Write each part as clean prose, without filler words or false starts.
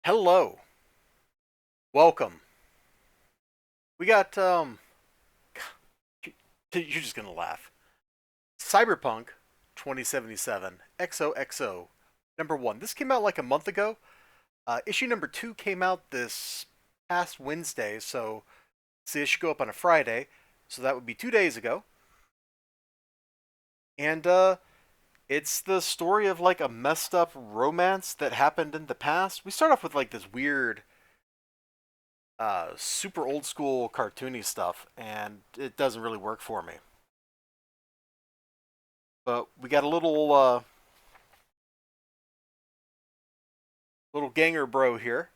Hello, welcome. We got you're just gonna laugh. Cyberpunk 2077 XOXO #1. This came out like a month ago. Issue number 2 came out this past Wednesday, so see, it should go up on a Friday, so that would be 2 days ago. And it's the story of like a messed up romance that happened in the past. We start off with like this weird super old school cartoony stuff, and it doesn't really work for me. But we got a little ganger bro here,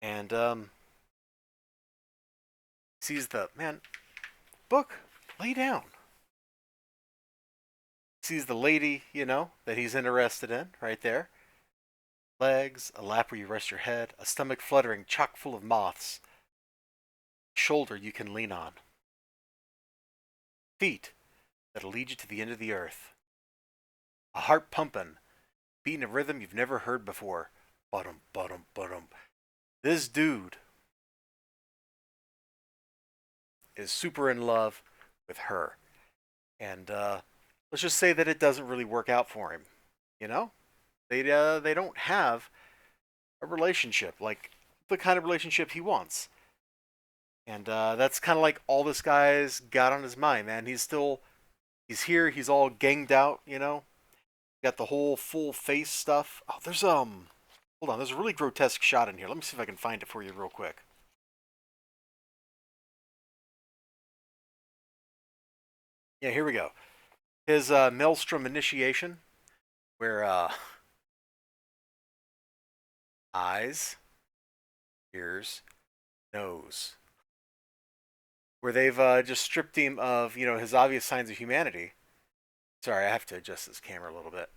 and sees the man book. Lay down. Sees the lady, that he's interested in, right there. Legs, a lap where you rest your head, a stomach fluttering, chock full of moths, shoulder you can lean on, feet that'll lead you to the end of the earth, a heart pumping, beating a rhythm you've never heard before. Bottom, bottom, bottom. This dude is super in love with her. And let's just say that it doesn't really work out for him. You know, they don't have a relationship like the kind of relationship he wants. And that's kind of like all this guy's got on his mind, man. He's here. He's all ganged out. Got the whole full face stuff. Oh, there's hold on. There's a really grotesque shot in here. Let me see if I can find it for you real quick. Yeah, here we go. His Maelstrom initiation, where eyes, ears, nose, where they've just stripped him of his obvious signs of humanity. Sorry, I have to adjust this camera a little bit.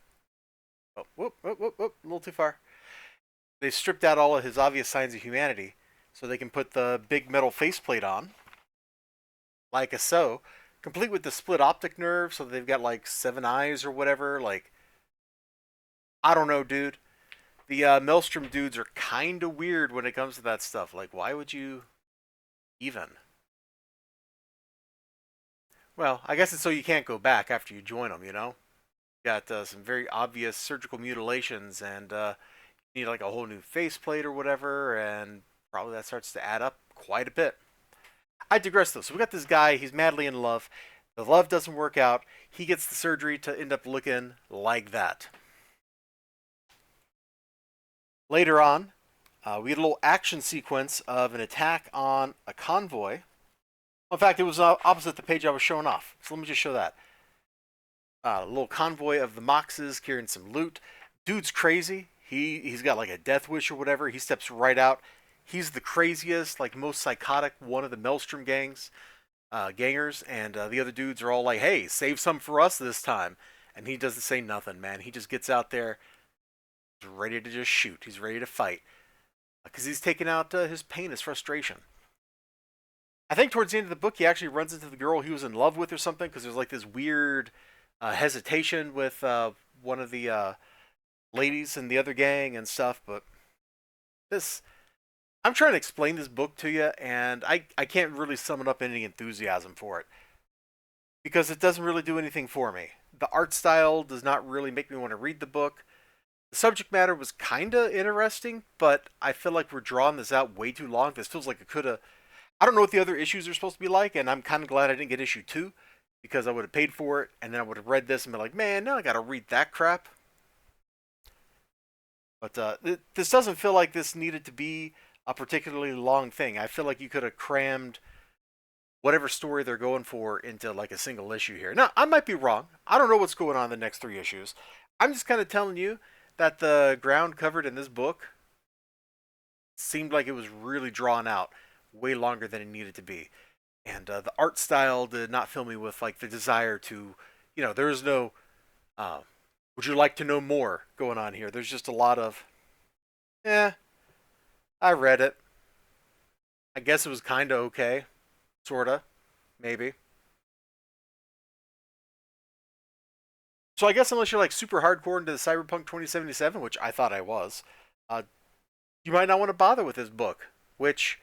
Oh, whoop, whoop, whoop, whoop, a little too far. They stripped out all of his obvious signs of humanity, so they can put the big metal faceplate on, like a so, complete with the split optic nerve, so they've got like 7 eyes or whatever. Like, I don't know, dude. The Maelstrom dudes are kind of weird when it comes to that stuff. Like, why would you even? Well, I guess it's so you can't go back after you join them. Got some very obvious surgical mutilations, and you need like a whole new faceplate or whatever, and probably that starts to add up quite a bit. I digress though. So we got this guy, he's madly in love. The love doesn't work out. He gets the surgery to end up looking like that. Later on, we get a little action sequence of an attack on a convoy. In fact, it was opposite the page I was showing off. So let me just show that. A little convoy of the Moxes carrying some loot. Dude's crazy. He's got like a death wish or whatever. He steps right out. He's the craziest, like most psychotic one of the Maelstrom gangers, and the other dudes are all like, "Hey, save some for us this time," and he doesn't say nothing, man. He just gets out there, he's ready to just shoot. He's ready to fight because he's taking out his pain, his frustration. I think towards the end of the book, he actually runs into the girl he was in love with or something because there's like this weird hesitation with one of the ladies in the other gang and stuff. But this, I'm trying to explain this book to you, and I can't really summon up any enthusiasm for it because it doesn't really do anything for me. The art style does not really make me want to read the book. The subject matter was kind of interesting, but I feel like we're drawing this out way too long. This feels like it could have. I don't know what the other issues are supposed to be like, and I'm kind of glad I didn't get issue 2 because I would have paid for it, and then I would have read this and been like, man, now I got to read that crap. But this doesn't feel like this needed to be a particularly long thing. I feel like you could have crammed whatever story they're going for into like a single issue here. Now, I might be wrong. I don't know what's going on in the next 3 issues. I'm just kind of telling you that the ground covered in this book seemed like it was really drawn out way longer than it needed to be. And the art style did not fill me with like the desire to, there's no, uh, would you like to know more going on here? There's just a lot of, eh, I read it. I guess it was kind of okay, sorta, maybe. So I guess unless you're like super hardcore into the Cyberpunk 2077, which I thought I was, uh, you might not want to bother with this book, which,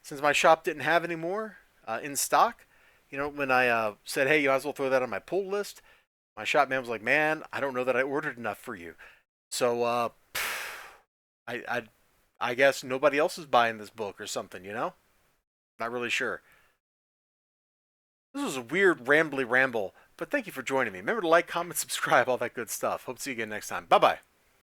since my shop didn't have any more in stock, when I said, hey, you might as well throw that on my pull list, my shop man was like, man, I don't know that I ordered enough for you. So, I, I, I guess nobody else is buying this book or something, Not really sure. This was a weird, rambly ramble, but thank you for joining me. Remember to like, comment, subscribe, all that good stuff. Hope to see you again next time. Bye bye.